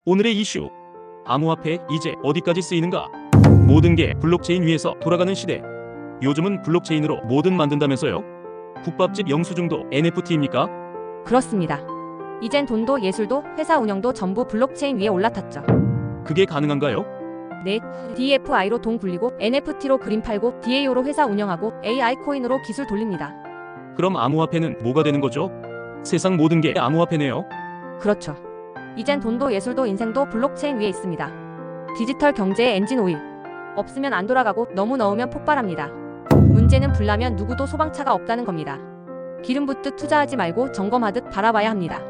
오늘의 이슈. 암호화폐 이제 어디까지 쓰이는가? 모든 게 블록체인 위에서 돌아가는 시대. 요즘은 블록체인으로 뭐든 만든다면서요? 국밥집 영수증도 NFT입니까? 그렇습니다. 이젠 돈도 예술도 회사 운영도 전부 블록체인 위에 올라탔죠. 그게 가능한가요? 네, DFI로 돈 굴리고 NFT로 그림 팔고 DAO로 회사 운영하고 AI 코인으로 기술 돌립니다. 그럼 암호화폐는 뭐가 되는 거죠? 세상 모든 게 암호화폐네요. 그렇죠. 이젠 돈도 예술도 인생도 블록체인 위에 있습니다. 디지털 경제의 엔진 오일. 없으면 안 돌아가고 너무 넣으면 폭발합니다. 문제는 불나면 누구도 소방차가 없다는 겁니다. 기름 붓듯 투자하지 말고 점검하듯 바라봐야 합니다.